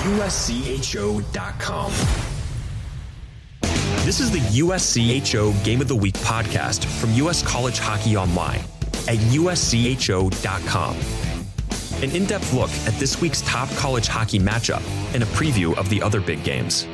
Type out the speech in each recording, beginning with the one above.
USCHO.com. This is the USCHO Game of the Week podcast from U.S. College Hockey Online at USCHO.com. An in-depth look at this week's top college hockey matchup and a preview of the other big games.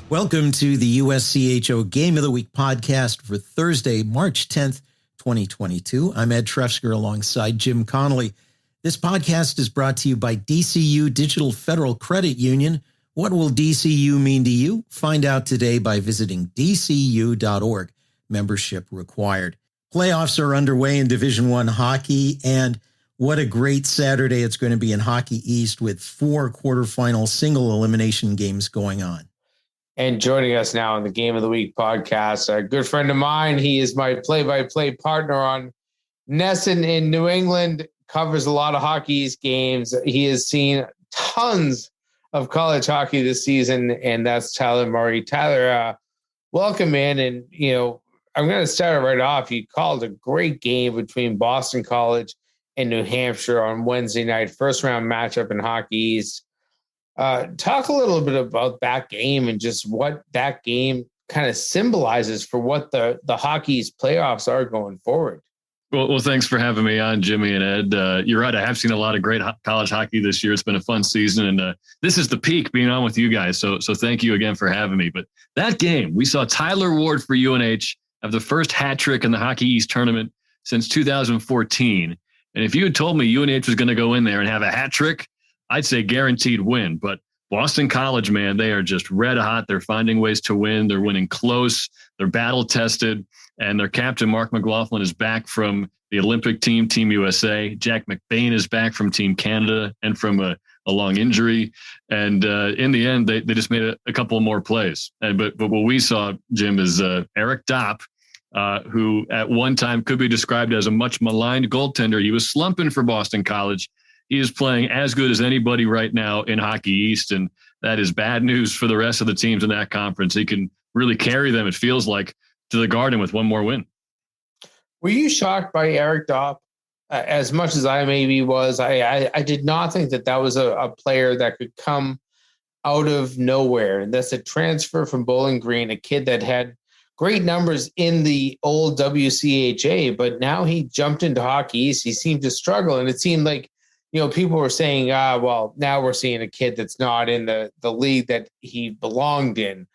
Welcome to the USCHO Game of the Week podcast for Thursday, March 10th, 2022. I'm Ed Trefzger alongside Jim Connelly. This podcast is brought to you by DCU Digital Federal Credit Union. What will DCU mean to you? Find out today by visiting dcu.org. Membership required. Playoffs are underway in Division I hockey, and what a great Saturday it's going to be in Hockey East with 4 quarterfinal single-elimination games going on. And joining us now on the Game of the Week podcast, a good friend of mine. He is my play-by-play partner on NESN in New England, covers a lot of Hockey East games. He has seen tons of college hockey this season, and that's Tyler Murray. Tyler, welcome in. And, I'm going to start it right off. You called a great game between Boston College and New Hampshire on Wednesday night, first round matchup in Hockey East. Talk a little bit about that game and just what that game kind of symbolizes for what the Hockey East playoffs are going forward. Well, thanks for having me on, Jimmy and Ed. You're right. I have seen a lot of great college hockey this year. It's been a fun season, and this is the peak being on with you guys. So thank you again for having me. But that game, we saw Tyler Ward for UNH have the first hat trick in the Hockey East tournament since 2014. And if you had told me UNH was going to go in there and have a hat trick, I'd say guaranteed win. But Boston College, man, they are just red hot. They're finding ways to win. They're winning close. They're battle tested. And their captain, Mark McLaughlin, is back from the Olympic team, Team USA. Jack McBain is back from Team Canada and from a long injury. And in the end, they just made a couple more plays. But what we saw, Jim, is Eric Dopp, who at one time could be described as a much maligned goaltender. He was slumping for Boston College. He is playing as good as anybody right now in Hockey East, and that is bad news for the rest of the teams in that conference. He can really carry them, it feels like, to the Garden with one more win. Were you shocked by Eric Dopp? As much as I maybe was, I did not think that was a player that could come out of nowhere. And that's a transfer from Bowling Green, a kid that had great numbers in the old WCHA, but now he jumped into Hockey East. He seemed to struggle, and it seemed like, people were saying, well, now we're seeing a kid that's not in the league that he belonged in.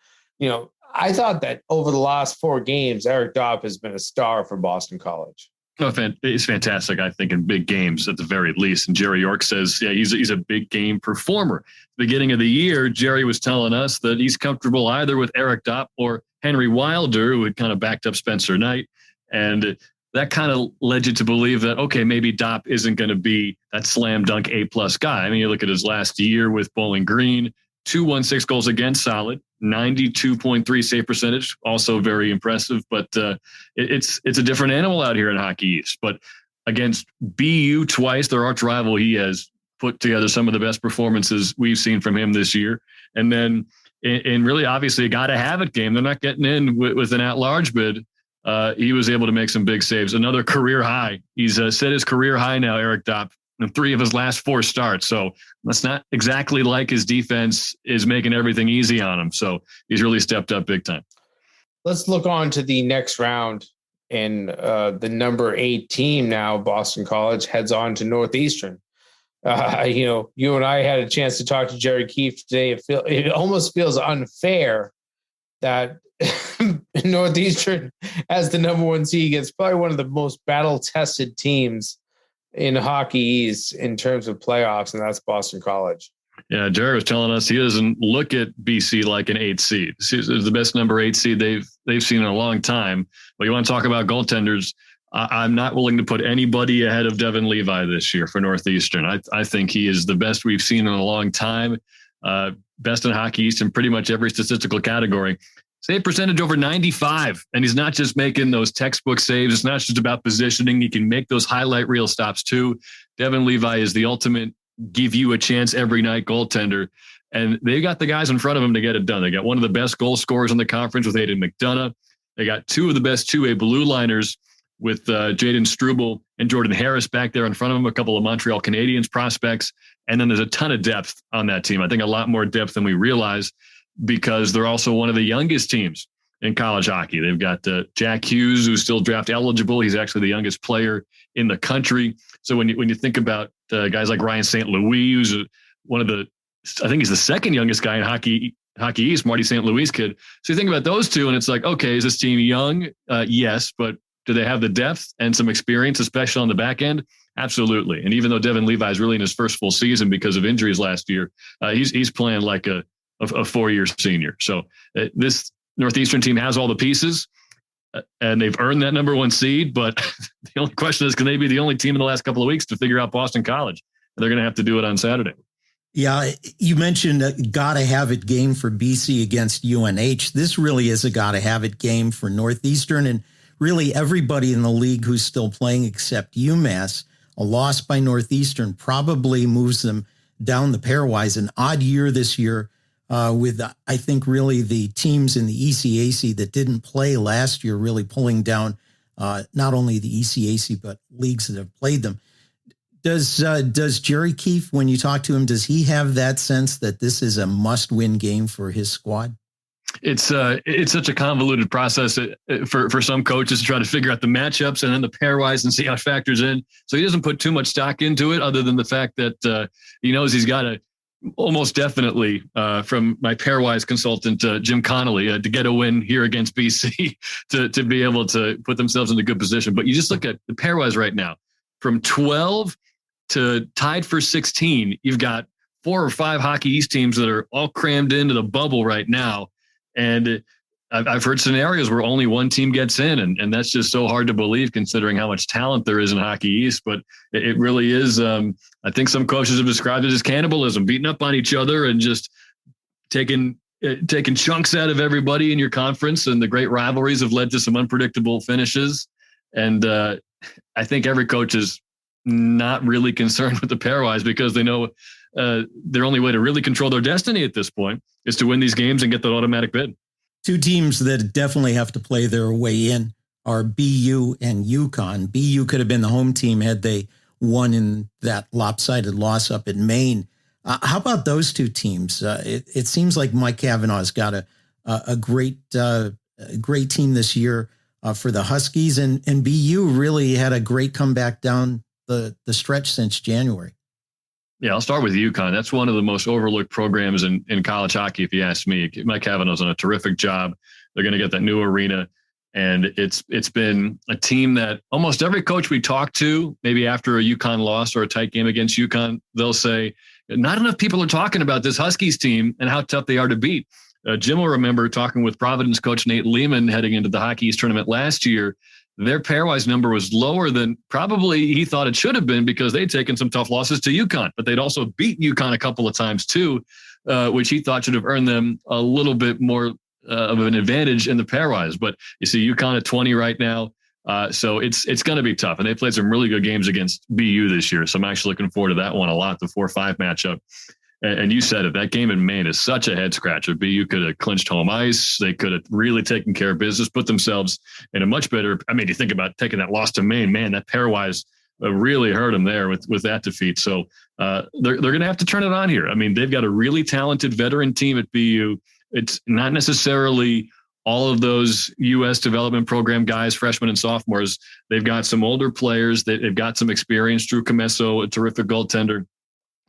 I thought that over the last 4 games, Eric Dopp has been a star for Boston College. No, it's fantastic, I think, in big games at the very least. And Jerry York says, yeah, he's a big game performer. At the beginning of the year, Jerry was telling us that he's comfortable either with Eric Dopp or Henry Wilder, who had kind of backed up Spencer Knight. And that kind of led you to believe that, okay, maybe Dopp isn't going to be that slam dunk A+ guy. I mean, you look at his last year with Bowling Green, 216 goals against, solid, 92.3 save percentage, also very impressive. But it's a different animal out here in Hockey East. But against BU twice, their arch rival, he has put together some of the best performances we've seen from him this year. And then in really obviously a gotta-have-it game, they're not getting in with an at-large bid. He was able to make some big saves. Another career high. He's set his career high now, Eric Dopp, in 3 of his last 4 starts. So that's not exactly like his defense is making everything easy on him. So he's really stepped up big time. Let's look on to the next round. And the number 8 team now, Boston College, heads on to Northeastern. You and I had a chance to talk to Jerry Keefe today. It almost feels unfair that Northeastern, as the number 1 seed, gets probably one of the most battle-tested teams in Hockey East in terms of playoffs, and that's Boston College. Yeah, Jerry was telling us he doesn't look at BC like an 8 seed. It's the best number 8 seed they've seen in a long time. But you want to talk about goaltenders, I'm not willing to put anybody ahead of Devin Levi this year for Northeastern. I think he is the best we've seen in a long time, best in Hockey East in pretty much every statistical category. Save percentage over 95. And he's not just making those textbook saves. It's not just about positioning. He can make those highlight reel stops too. Devin Levi is the ultimate give you a chance every night goaltender. And they've got the guys in front of him to get it done. They got one of the best goal scorers in the conference with Aiden McDonough. They got 2 of the best 2A blue liners with Jaden Struble and Jordan Harris back there in front of him, a couple of Montreal Canadiens prospects. And then there's a ton of depth on that team. I think a lot more depth than we realize, because they're also one of the youngest teams in college hockey. They've got Jack Hughes, who's still draft eligible. He's actually the youngest player in the country. So when you think about guys like Ryan St. Louis, who's I think he's the second youngest guy in Hockey East, Marty St. Louis kid. So you think about those two, and it's like, okay, is this team young? Yes, but do they have the depth and some experience, especially on the back end? Absolutely. And even though Devin Levi is really in his first full season because of injuries last year, he's playing like a 4-year senior. So this Northeastern team has all the pieces, and they've earned that number 1 seed. But the only question is, can they be the only team in the last couple of weeks to figure out Boston College? They're going to have to do it on Saturday. Yeah, you mentioned a gotta-have-it game for BC against UNH. This really is a gotta-have-it game for Northeastern and really everybody in the league who's still playing except UMass. A loss by Northeastern probably moves them down the pairwise. An odd year this year with, I think, really the teams in the ECAC that didn't play last year really pulling down not only the ECAC, but leagues that have played them. Does Jerry Keefe, when you talk to him, does he have that sense that this is a must-win game for his squad? It's such a convoluted process for some coaches to try to figure out the matchups and then the pairwise and see how it factors in. So he doesn't put too much stock into it, other than the fact that he knows he's got to almost definitely, from my pairwise consultant Jim Connelly, to get a win here against BC to be able to put themselves in a good position. But you just look at the pairwise right now, from 12 to tied for 16, you've got 4 or 5 Hockey East teams that are all crammed into the bubble right now. And I've heard scenarios where only one team gets in, and that's just so hard to believe considering how much talent there is in Hockey East. But it really is. I think some coaches have described it as cannibalism, beating up on each other and just taking chunks out of everybody in your conference. And the great rivalries have led to some unpredictable finishes. And I think every coach is not really concerned with the pairwise, because they know their only way to really control their destiny at this point is to win these games and get that automatic bid. 2 teams that definitely have to play their way in are BU and UConn. BU could have been the home team had they won in that lopsided loss up in Maine. How about those 2 teams? It seems like Mike Kavanaugh's got a great team this year for the Huskies, and BU really had a great comeback down the stretch since January. Yeah, I'll start with UConn. That's one of the most overlooked programs in college hockey, if you ask me. Mike Kavanaugh's done a terrific job. They're going to get that new arena. And it's been a team that almost every coach we talk to, maybe after a UConn loss or a tight game against UConn, they'll say, not enough people are talking about this Huskies team and how tough they are to beat. Jim will remember talking with Providence coach Nate Lehman heading into the Hockey East tournament last year. Their pairwise number was lower than probably he thought it should have been, because they'd taken some tough losses to UConn, but they'd also beat UConn a couple of times too, which he thought should have earned them a little bit more of an advantage in the pairwise. But you see UConn at 20 right now. So it's going to be tough. And they played some really good games against BU this year. So I'm actually looking forward to that one a lot, the 4-5 matchup. And you said it, that game in Maine is such a head scratcher. BU could have clinched home ice. They could have really taken care of business, put themselves in a much better. I mean, you think about taking that loss to Maine, man, that pairwise really hurt them there with that defeat. So they're going to have to turn it on here. I mean, they've got a really talented veteran team at BU. It's not necessarily all of those U.S. development program guys, freshmen and sophomores. They've got some older players. They've got some experience. Drew Comesso, a terrific goaltender.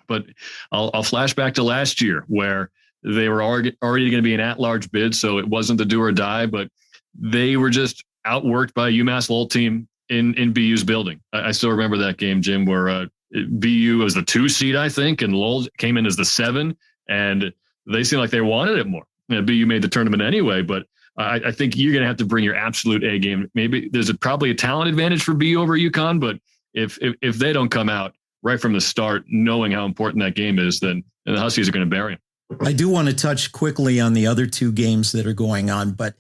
But I'll flash back to last year where they were already going to be an at-large bid, so it wasn't the do or die, but they were just outworked by a Umass Lowell team in BU's building. I still remember that game, Jim, where BU was the 2 seed, I think, and Lowell came in as the 7, and they seemed like they wanted it more. BU made the tournament anyway, but I think you're going to have to bring your absolute A game. Maybe there's probably a talent advantage for BU over UConn, but if they don't come out right from the start, knowing how important that game is, then the Huskies are going to bury him. I do want to touch quickly on the other 2 games that are going on, but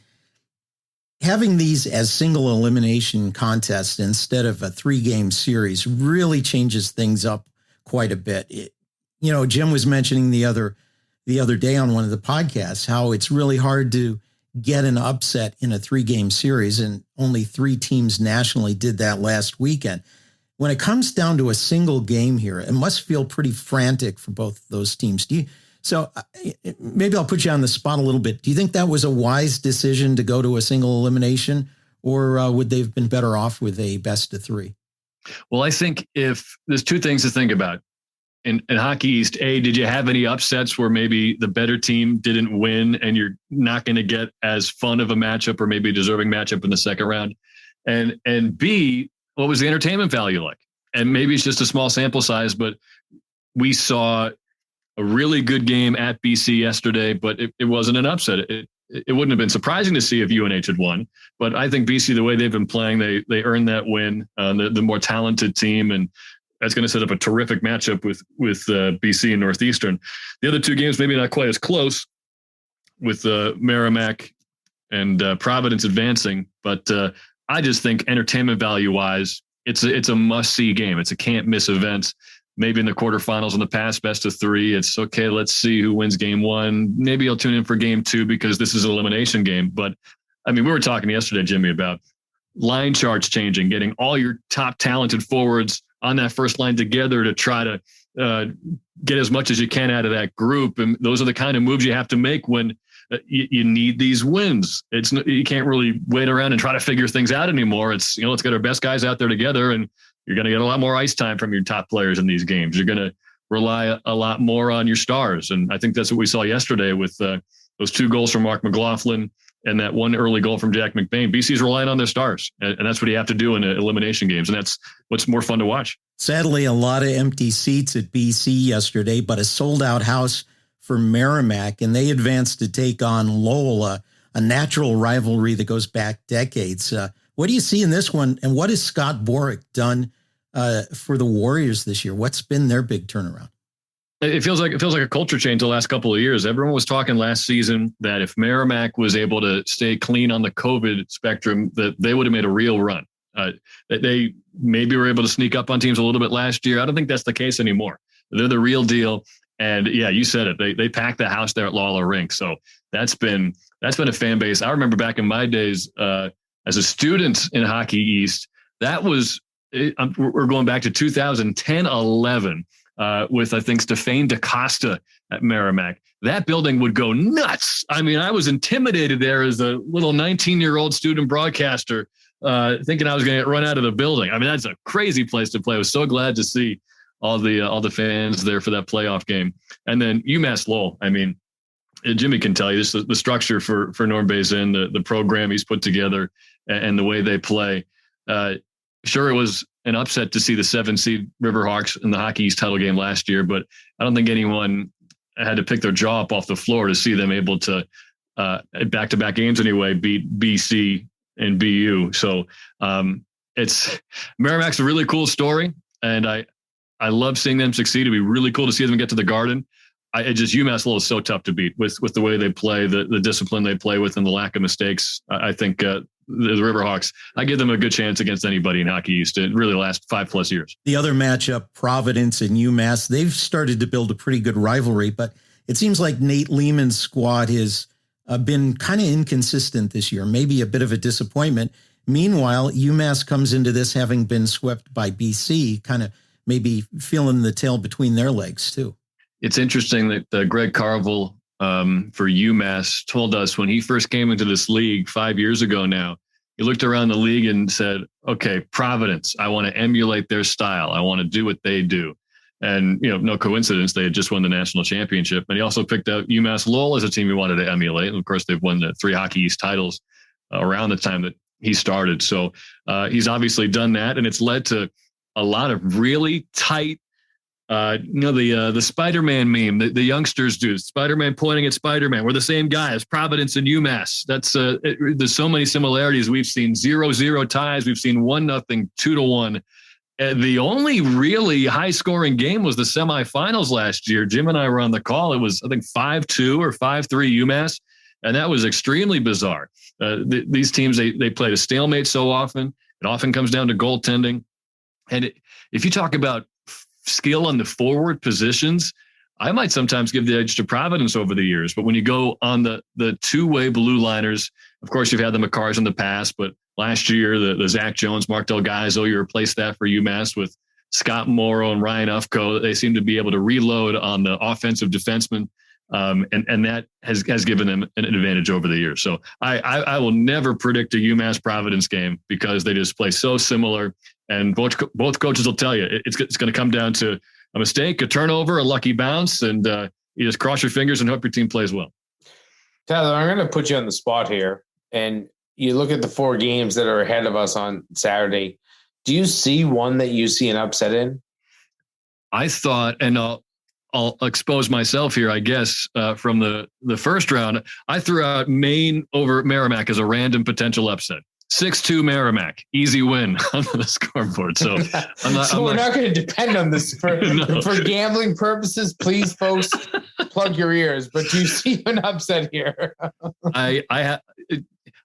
having these as single elimination contests instead of a 3-game series really changes things up quite a bit. Jim was mentioning the other day on one of the podcasts how it's really hard to get an upset in a 3-game series, and only 3 teams nationally did that last weekend. when it comes down to a single game here, it must feel pretty frantic for both of those teams. So maybe I'll put you on the spot a little bit. Do you think that was a wise decision to go to a single elimination, or would they have been better off with a best of three? Well, I think if there's two things to think about in Hockey East. A, did you have any upsets where maybe the better team didn't win and you're not going to get as fun of a matchup or maybe a deserving matchup in the second round? And B, what was the entertainment value like? And maybe it's just a small sample size, but we saw a really good game at BC yesterday, but it wasn't an upset. It wouldn't have been surprising to see if UNH had won, but I think BC, the way they've been playing, they earned that win. The more talented team, and that's going to set up a terrific matchup with BC and Northeastern. The other two games maybe not quite as close, with Merrimack and Providence advancing, but I just think entertainment value wise, it's a must see game. It's a can't miss event. Maybe in the quarterfinals in the past, best of three, it's okay. Let's see who wins game one. Maybe I'll tune in for game two because this is an elimination game. But I mean, we were talking yesterday, Jimmy, about line charts changing, getting all your top talented forwards on that first line together to try to get as much as you can out of that group. And those are the kind of moves you have to make when you need these wins. You can't really wait around and try to figure things out anymore. It's, let's get our best guys out there together, and you're going to get a lot more ice time from your top players in these games. You're going to rely a lot more on your stars. And I think that's what we saw yesterday with those two goals from Mark McLaughlin and that one early goal from Jack McBain. BC's relying on their stars, and that's what you have to do in elimination games. And that's what's more fun to watch. Sadly, a lot of empty seats at BC yesterday, but a sold-out house for Merrimack, and they advanced to take on Lowell, a natural rivalry that goes back decades. What do you see in this one, and what has Scott Borick done for the Warriors this year? What's been their big turnaround? It feels like a culture change the last couple of years. Everyone was talking last season that if Merrimack was able to stay clean on the COVID spectrum, that they would have made a real run. They maybe were able to sneak up on teams a little bit last year. I don't think that's the case anymore. They're the real deal. And yeah, you said it. They packed the house there at Lawler Rink. So that's been a fan base. I remember back in my days as a student in Hockey East, that was, we're going back to 2010-11 with, I think, Stefan DaCosta at Merrimack. That building would go nuts. I mean, I was intimidated there as a little 19-year-old student broadcaster, thinking I was going to get run out of the building. I mean, that's a crazy place to play. I was so glad to see all the fans there for that playoff game. And then UMass Lowell. I mean, Jimmy can tell you this, the structure for Norm Bazin, the program he's put together, and the way they play. Sure, it was an upset to see the 7-seed Riverhawks in the Hockey East title game last year, but I don't think anyone had to pick their jaw up off the floor to see them able to, back-to-back games anyway, beat BC and BU. So Merrimack's a really cool story, and I love seeing them succeed. It'd be really cool to see them get to the Garden. UMass Lowell is so tough to beat with the way they play, the discipline they play with, and the lack of mistakes. I think the Riverhawks, I give them a good chance against anybody in Hockey East. It really lasts 5+ years. The other matchup, Providence and UMass, they've started to build a pretty good rivalry, but it seems like Nate Lehman's squad has been kind of inconsistent this year, maybe a bit of a disappointment. Meanwhile, UMass comes into this having been swept by BC, kind of maybe feeling the tail between their legs too. It's interesting that Greg Carvel for UMass told us when he first came into this league 5 years ago now, he looked around the league and said, okay, Providence, I want to emulate their style. I want to do what they do. And, no coincidence, they had just won the national championship. And he also picked out UMass Lowell as a team he wanted to emulate. And of course, they've won the 3 Hockey East titles around the time that he started. So he's obviously done that. And it's led to a lot of really tight, the Spider-Man meme that the youngsters do. Spider-Man pointing at Spider-Man. We're the same guy as Providence and UMass. That's there's so many similarities. We've seen 0-0 ties. We've seen 1-0, 2-1. The only really high-scoring game was the semifinals last year. Jim and I were on the call. It was, I think, 5-2 or 5-3 UMass, and that was extremely bizarre. These teams, they played a stalemate so often. It often comes down to goaltending. And if you talk about skill on the forward positions, I might sometimes give the edge to Providence over the years. But when you go on the two-way blue liners, of course, you've had the Makars in the past, but last year, the Zach Jones, Mark Del Gaizo, you replaced that for UMass with Scott Morrow and Ryan Ufko. They seem to be able to reload on the offensive defenseman. And that has given them an advantage over the years. So I will never predict a UMass Providence game because they just play so similar. And both coaches will tell you it's going to come down to a mistake, a turnover, a lucky bounce, and you just cross your fingers and hope your team plays well. Tyler, I'm going to put you on the spot here. And you look at the 4 games that are ahead of us on Saturday. Do you see one that you see an upset in? I thought, and I'll expose myself here, I guess, from the first round. I threw out Maine over Merrimack as a random potential upset. 6-2 Merrimack, easy win on the scoreboard. So we're not going to depend on this for gambling purposes. Please, folks, plug your ears. But do you see an upset here?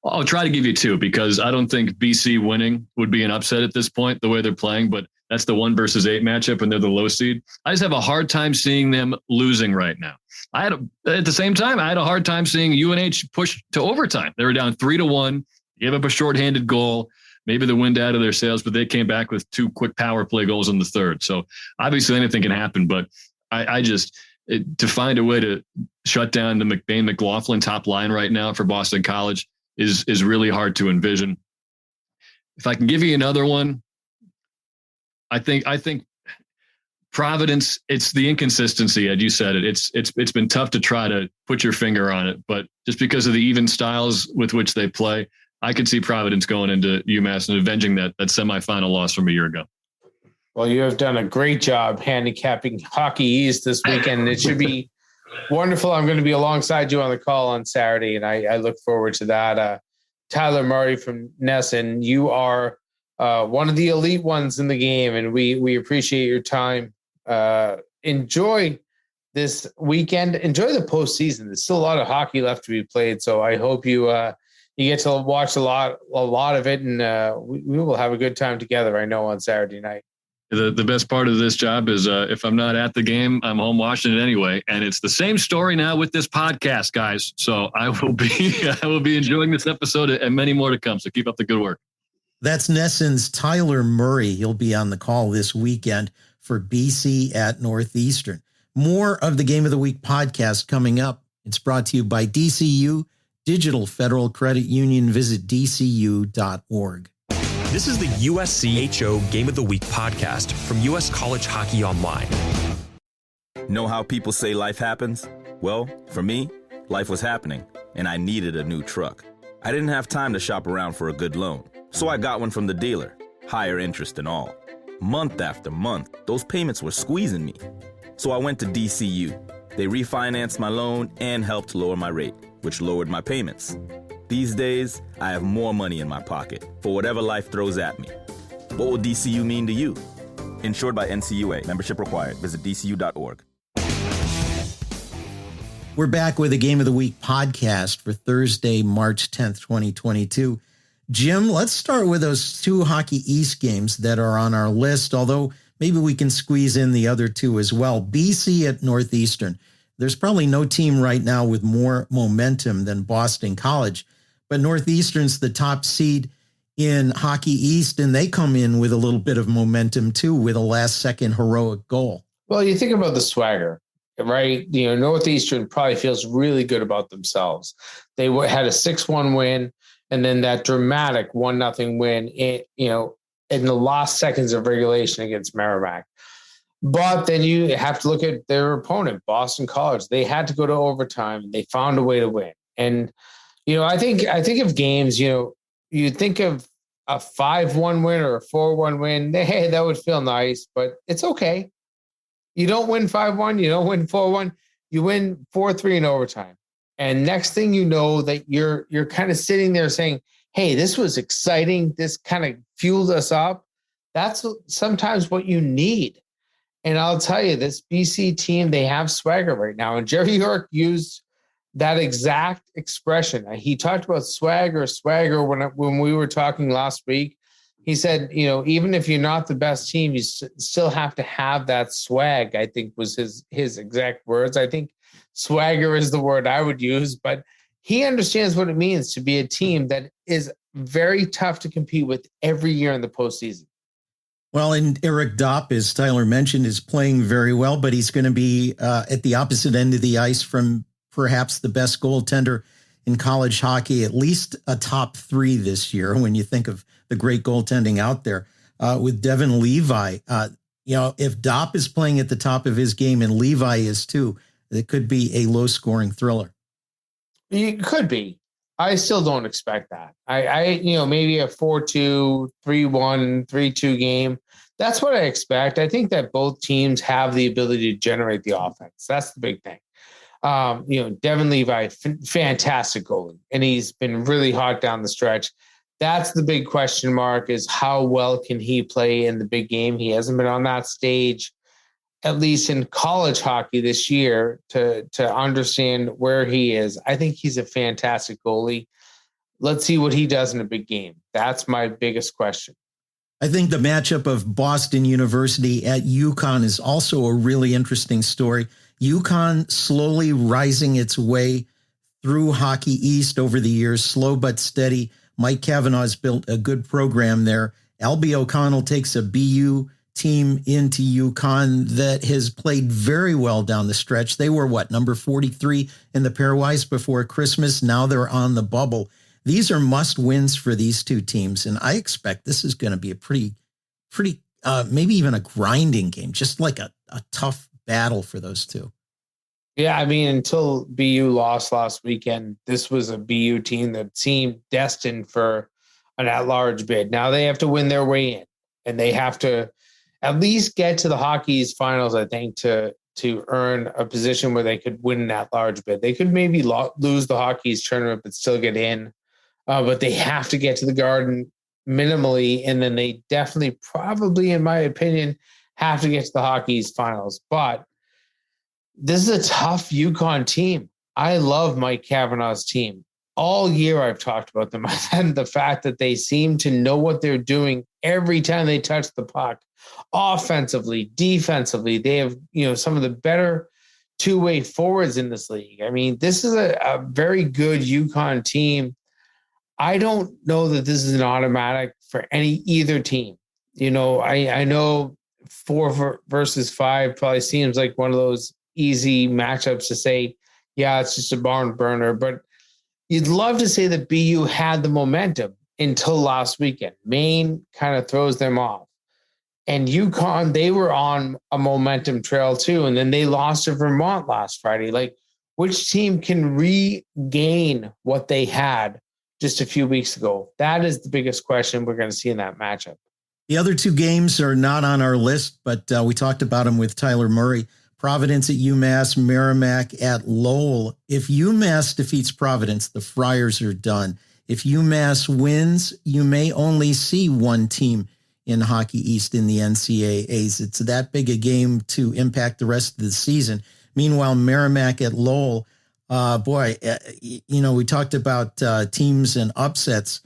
I'll try to give you 2 because I don't think BC winning would be an upset at this point, the way they're playing. But that's the 1 versus 8 matchup, and they're the low seed. I just have a hard time seeing them losing right now. At the same time, I had a hard time seeing UNH push to overtime. They were down 3-1, gave up a shorthanded goal, maybe the wind out of their sails, but they came back with 2 quick power play goals in the third. So obviously anything can happen, but to find a way to shut down the McBain-McLaughlin top line right now for Boston College is really hard to envision. If I can give you another one, I think Providence, it's the inconsistency, Ed, you said it. It's been tough to try to put your finger on it, but just because of the even styles with which they play, I could see Providence going into UMass and avenging that semifinal loss from a year ago. Well, you have done a great job handicapping Hockey East this weekend. It should be wonderful. I'm going to be alongside you on the call on Saturday, and I look forward to that. Tyler Murray from NESN, you are one of the elite ones in the game, and we appreciate your time. Enjoy this weekend. Enjoy the postseason. There's still a lot of hockey left to be played, so I hope you get to watch a lot of it, and we will have a good time together, I know, on Saturday night. The best part of this job is if I'm not at the game, I'm home watching it anyway. And it's the same story now with this podcast, guys. So I will be enjoying this episode and many more to come. So keep up the good work. That's NESN's Tyler Murray. He'll be on the call this weekend for BC at Northeastern. More of the Game of the Week podcast coming up. It's brought to you by DCU, Digital Federal Credit Union. Visit dcu.org. This is the USCHO Game of the Week podcast from US College Hockey Online. Know how people say life happens? Well, for me, life was happening, and I needed a new truck. I didn't have time to shop around for a good loan, so I got one from the dealer, higher interest and all. Month after month, those payments were squeezing me. So I went to DCU. They refinanced my loan and helped lower my rate, which lowered my payments. These days, I have more money in my pocket for whatever life throws at me. What will DCU mean to you? Insured by NCUA. Membership required. Visit dcu.org. We're back with a Game of the Week podcast for Thursday, March 10th, 2022. Jim, let's start with those 2 Hockey East games that are on our list, although maybe we can squeeze in the other 2 as well. BC at Northeastern. There's probably no team right now with more momentum than Boston College. But Northeastern's the top seed in Hockey East, and they come in with a little bit of momentum, too, with a last-second heroic goal. Well, you think about the swagger, right? Northeastern probably feels really good about themselves. They had a 6-1 win, and then that dramatic 1-0 win, in the last seconds of regulation against Merrimack. But then you have to look at their opponent, Boston College. They had to go to overtime, and they found a way to win. And I think of games, you think of a 5-1 win or a 4-1 win. Hey, that would feel nice, but it's okay. You don't win 5-1. You don't win 4-1. You win 4-3 in overtime. And next thing you know that you're kind of sitting there saying, hey, this was exciting. This kind of fueled us up. That's sometimes what you need. And I'll tell you, this BC team, they have swagger right now. And Jerry York used that exact expression. He talked about swagger when we were talking last week. He said, even if you're not the best team, you still have to have that swag, I think was his exact words. I think swagger is the word I would use, but he understands what it means to be a team that is very tough to compete with every year in the postseason. Well, and Eric Dopp, as Tyler mentioned, is playing very well, but he's going to be at the opposite end of the ice from perhaps the best goaltender in college hockey, at least a top 3 this year when you think of the great goaltending out there, with Devin Levi. If Dopp is playing at the top of his game and Levi is too, it could be a low-scoring thriller. It could be. I still don't expect that. Maybe a 4-2, 3-1, 3-2 game. That's what I expect. I think that both teams have the ability to generate the offense. That's the big thing. Devin Levi, fantastic goalie, and he's been really hot down the stretch. That's the big question mark, is how well can he play in the big game? He hasn't been on that stage, at least in college hockey this year, to understand where he is. I think he's a fantastic goalie. Let's see what he does in a big game. That's my biggest question. I think the matchup of Boston University at UConn is also a really interesting story. UConn slowly rising its way through Hockey East over the years, slow but steady. Mike Cavanaugh's built a good program there. Albie O'Connell takes a BU team into UConn that has played very well down the stretch. They were number 43 in the pairwise before Christmas. Now they're on the bubble. These are must wins for these two teams. And I expect this is going to be a pretty, maybe even a grinding game, just like a tough battle for those two. Yeah, I mean, until BU lost last weekend, this was a BU team that seemed destined for an at-large bid. Now they have to win their way in, and they have to at least get to the Hockey's finals, I think, to earn a position where they could win an at-large bid. They could maybe lose the Hockey's tournament but still get in, but they have to get to the Garden minimally, and then they definitely, probably, in my opinion, have to get to the Hockey's finals. But this is a tough UConn team. I love Mike Cavanaugh's team. All year I've talked about them, and the fact that they seem to know what they're doing every time they touch the puck. Offensively, defensively, they have some of the better two-way forwards in this league. I mean, this is a very good UConn team. I don't know that this is an automatic for either team. I know 4 versus 5 probably seems like one of those easy matchups to say, yeah, it's just a barn burner, but you'd love to say that BU had the momentum until last weekend. Maine kind of throws them off. And UConn, they were on a momentum trail too, and then they lost to Vermont last Friday. Like, which team can regain what they had just a few weeks ago? That is the biggest question we're going to see in that matchup. The other two games are not on our list, but we talked about them with Tyler Murray. Providence at UMass, Merrimack at Lowell. If UMass defeats Providence, the Friars are done. If UMass wins, you may only see one team in Hockey East in the NCAAs. It's that big a game to impact the rest of the season. Meanwhile, Merrimack at Lowell, we talked about teams and upsets.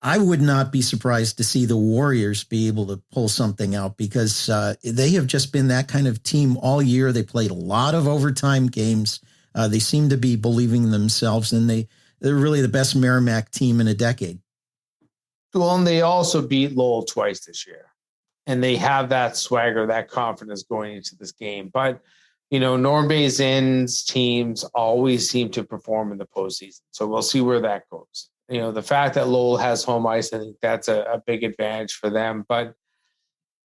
I would not be surprised to see the Warriors be able to pull something out, because they have just been that kind of team all year. They played a lot of overtime games. They seem to be believing in themselves, and they're really the best Merrimack team in a decade. Well, and they also beat Lowell twice this year, and they have that swagger, that confidence going into this game. But, Norm Bazin's teams always seem to perform in the postseason. So we'll see where that goes. The fact that Lowell has home ice, I think that's a big advantage for them. But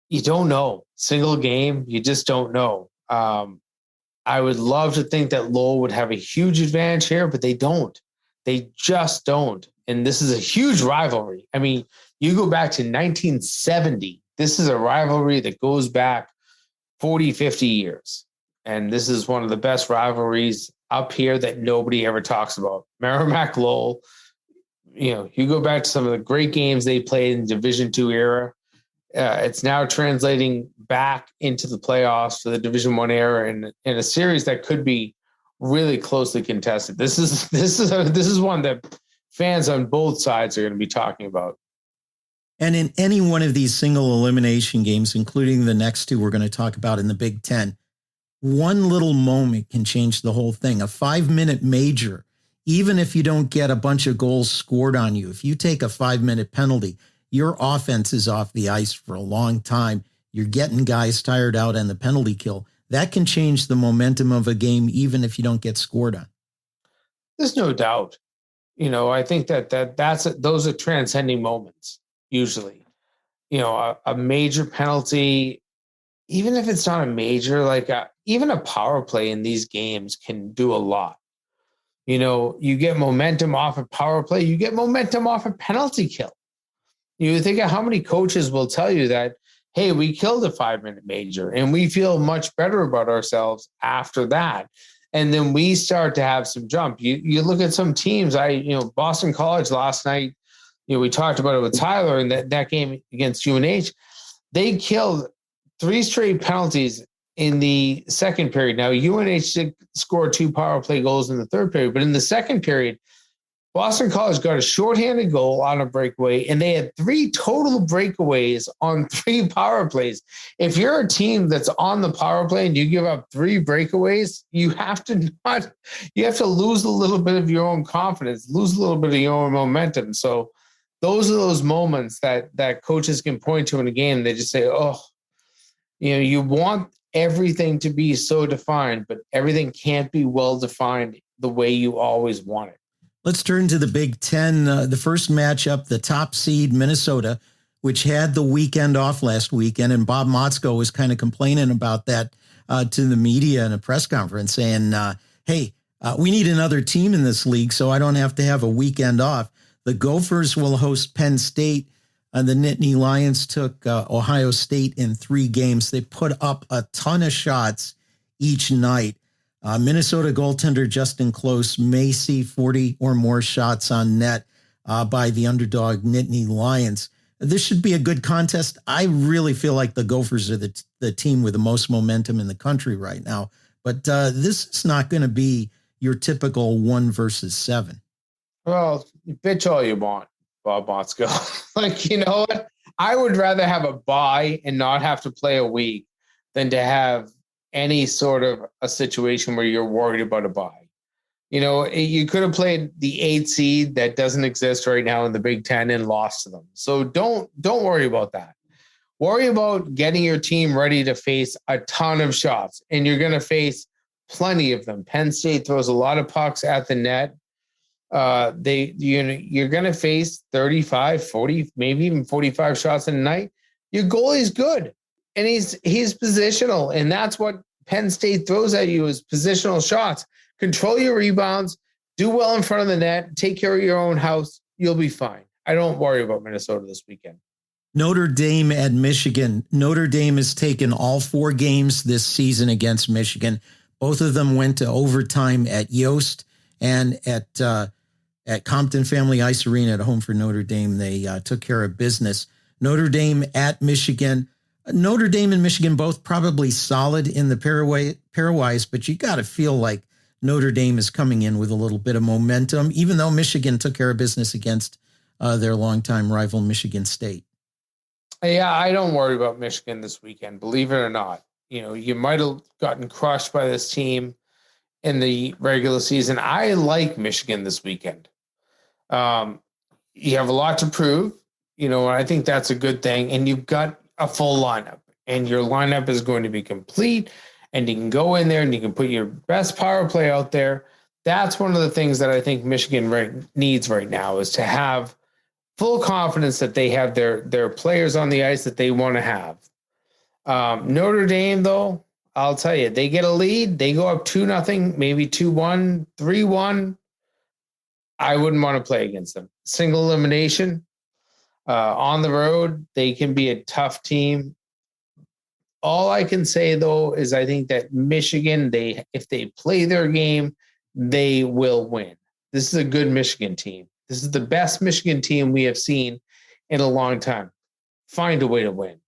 you don't know. Single game, you just don't know. I would love to think that Lowell would have a huge advantage here, but they don't. They just don't. And this is a huge rivalry. I mean, you go back to 1970. This is a rivalry that goes back 40, 50 years. And this is one of the best rivalries up here that nobody ever talks about. Merrimack Lowell. You go back to some of the great games they played in Division II era. It's now translating back into the playoffs for the Division I era in a series that could be really closely contested. This is one that fans on both sides are going to be talking about. And in any one of these single elimination games, including the next two we're going to talk about in the Big Ten, one little moment can change the whole thing. A 5-minute major, even if you don't get a bunch of goals scored on you, if you take a 5-minute penalty, your offense is off the ice for a long time. You're getting guys tired out on the penalty kill. That can change the momentum of a game, even if you don't get scored on. There's no doubt. I think those are transcending moments usually. A major penalty, even if it's not a major, even a power play in these games can do a lot. You get momentum off a power play, you get momentum off a penalty kill. You think of how many coaches will tell you that, hey, we killed a 5-minute major and we feel much better about ourselves after that. And then we start to have some jump. You look at some teams, Boston College last night, we talked about it with Tyler in that game against UNH. They killed 3 straight penalties in the second period. Now, UNH did score 2 power play goals in the third period, but in the second period, Boston College got a shorthanded goal on a breakaway, and they had 3 total breakaways on 3 power plays. If you're a team that's on the power play and you give up 3 breakaways, you have to lose a little bit of your own confidence, lose a little bit of your own momentum. So those are those moments that coaches can point to in a game. They just say, you want everything to be so defined, but everything can't be well defined the way you always want it. Let's turn to the Big Ten. The first matchup, the top seed Minnesota, which had the weekend off last weekend, and Bob Motzko was kind of complaining about that to the media in a press conference, saying, hey, we need another team in this league, so I don't have to have a weekend off. The Gophers will host Penn State. The Nittany Lions took Ohio State in 3 games. They put up a ton of shots each night. Minnesota goaltender Justin Close may see 40 or more shots on net by the underdog Nittany Lions. This should be a good contest. I really feel like the Gophers are the team with the most momentum in the country right now. But this is not going to be your typical 1 versus 7. Well, bitch all you want, Bob Motzko. You know what? I would rather have a bye and not have to play a week than to have any sort of a situation where you're worried about a bye. You could have played the 8 seed that doesn't exist right now in the Big Ten and lost to them. So don't worry about that. Worry about getting your team ready to face a ton of shots, and you're going to face plenty of them. Penn State throws a lot of pucks at the net. You're going to face 35, 40, maybe even 45 shots in a night. Your goalie's good. And he's positional, and that's what Penn State throws at you is positional shots. Control your rebounds, do well in front of the net, take care of your own house. You'll be fine. I don't worry about Minnesota this weekend. Notre Dame at Michigan. Notre Dame has taken all 4 games this season against Michigan. Both of them went to overtime at Yost and at Compton Family Ice Arena at home for Notre Dame. They took care of business. Notre Dame at Michigan. Notre Dame and Michigan both probably solid in the pairwise, but you got to feel like Notre Dame is coming in with a little bit of momentum, even though Michigan took care of business against their longtime rival, Michigan State. Yeah, I don't worry about Michigan this weekend, believe it or not. You might have gotten crushed by this team in the regular season. I like Michigan this weekend. You have a lot to prove, and I think that's a good thing. And you've got a full lineup, and your lineup is going to be complete, and you can go in there and you can put your best power play out there. That's one of the things that I think Michigan needs right now is to have full confidence that they have their players on the ice that they want to have. Notre Dame, though, I'll tell you, they get a lead, they go up 2-0, maybe 2-1, 3-1. I wouldn't want to play against them. Single elimination. On the road, they can be a tough team. All I can say, though, is I think that Michigan, if they play their game, they will win. This is a good Michigan team. This is the best Michigan team we have seen in a long time. Find a way to win.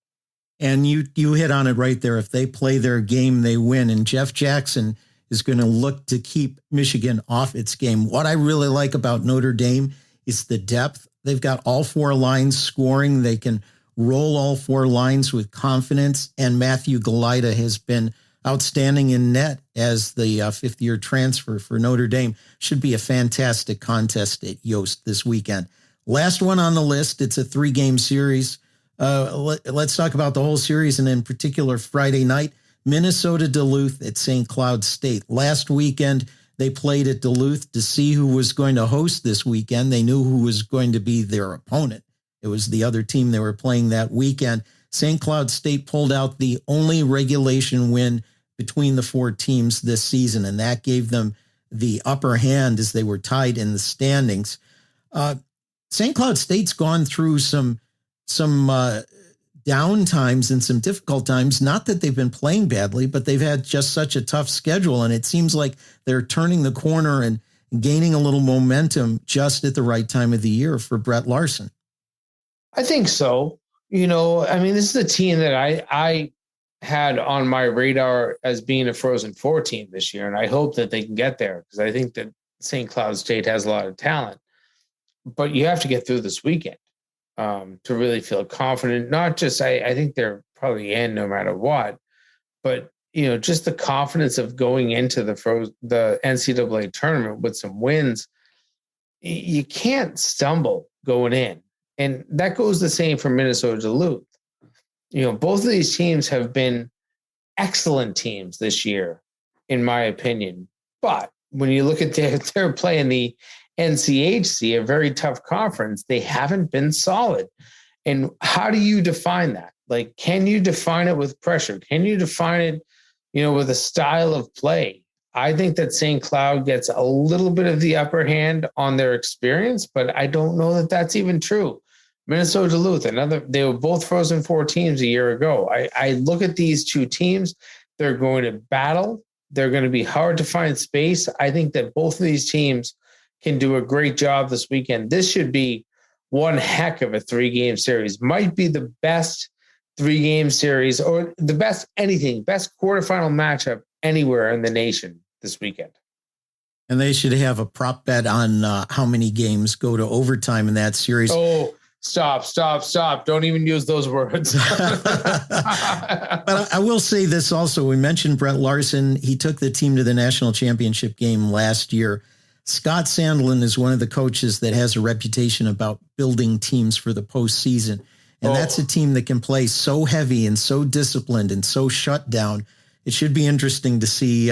And you hit on it right there. If they play their game, they win. And Jeff Jackson is going to look to keep Michigan off its game. What I really like about Notre Dame is the depth. They've got all 4 lines scoring. They can roll all 4 lines with confidence. And Matthew Galita has been outstanding in net as the fifth-year transfer for Notre Dame. Should be a fantastic contest at Yost this weekend. Last one on the list, it's a 3-game series. Let's talk about the whole series, and in particular Friday night, Minnesota Duluth at St. Cloud State. Last weekend, they played at Duluth to see who was going to host this weekend. They knew who was going to be their opponent. It was the other team they were playing that weekend. St. Cloud State pulled out the only regulation win between the 4 teams this season, and that gave them the upper hand as they were tied in the standings. St. Cloud State's gone through some down times and some difficult times. Not that they've been playing badly, but they've had just such a tough schedule, and it seems like they're turning the corner and gaining a little momentum just at the right time of the year for Brett Larson. I think so. This is a team that I had on my radar as being a Frozen Four team this year, and I hope that they can get there because I think that St. Cloud State has a lot of talent. But you have to get through this weekend to really feel confident. Not just, I think they're probably in no matter what, but just the confidence of going into the NCAA tournament with some wins. You can't stumble going in. And that goes the same for Minnesota Duluth. Both of these teams have been excellent teams this year, in my opinion. But when you look at they're playing the NCHC, a very tough conference, they haven't been solid. And how do you define that? Like, can you define it with pressure? Can you define it, with a style of play? I think that St. Cloud gets a little bit of the upper hand on their experience, but I don't know that that's even true. Minnesota Duluth, they were both Frozen Four teams a year ago. I look at these two teams. They're going to battle. They're going to be hard to find space. I think that both of these teams can do a great job this weekend. This should be one heck of a 3-game series. Might be the best 3-game series or the best quarterfinal matchup anywhere in the nation this weekend. And they should have a prop bet on how many games go to overtime in that series. Oh, stop. Don't even use those words. But I will say this also. We mentioned Brett Larson. He took the team to the national championship game last year. Scott Sandlin is one of the coaches that has a reputation about building teams for the postseason. And that's a team that can play so heavy and so disciplined and so shut down. It should be interesting to see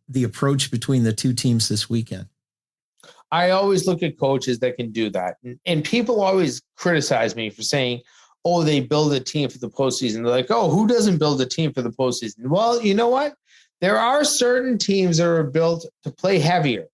the approach between the two teams this weekend. I always look at coaches that can do that. And people always criticize me for saying, they build a team for the postseason. They're like, who doesn't build a team for the postseason? Well, you know what? There are certain teams that are built to play heavier.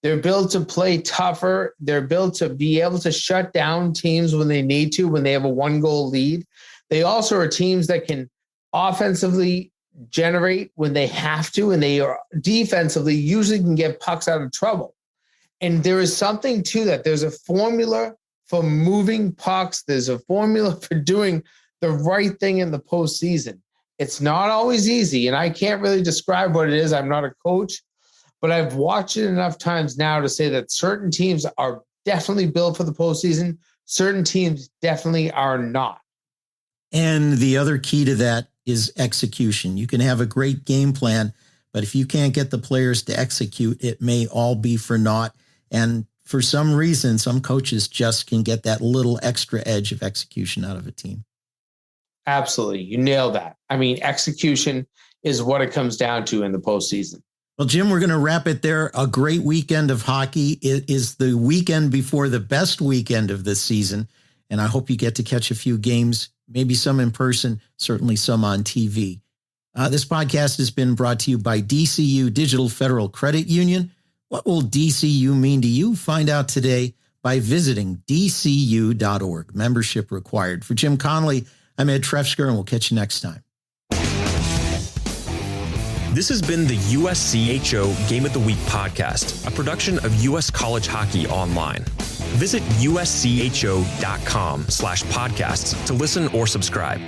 They're built to play tougher. They're built to be able to shut down teams when they need to, when they have a 1-goal lead. They also are teams that can offensively generate when they have to, and they are defensively usually can get pucks out of trouble. And there is something to that. There's a formula for moving pucks. There's a formula for doing the right thing in the postseason. It's not always easy, and I can't really describe what it is. I'm not a coach. But I've watched it enough times now to say that certain teams are definitely built for the postseason. Certain teams definitely are not. And the other key to that is execution. You can have a great game plan, but if you can't get the players to execute, it may all be for naught. And for some reason, some coaches just can get that little extra edge of execution out of a team. Absolutely. You nailed that. Execution is what it comes down to in the postseason. Well, Jim, we're going to wrap it there. A great weekend of hockey. It is the weekend before the best weekend of this season, and I hope you get to catch a few games, maybe some in person, certainly some on TV. This podcast has been brought to you by DCU Digital Federal Credit Union. What will DCU mean to you? Find out today by visiting dcu.org. Membership required. For Jim Connelly, I'm Ed Trefzger, and we'll catch you next time. This has been the USCHO Game of the Week podcast, a production of U.S. College Hockey Online. Visit uscho.com/podcasts to listen or subscribe.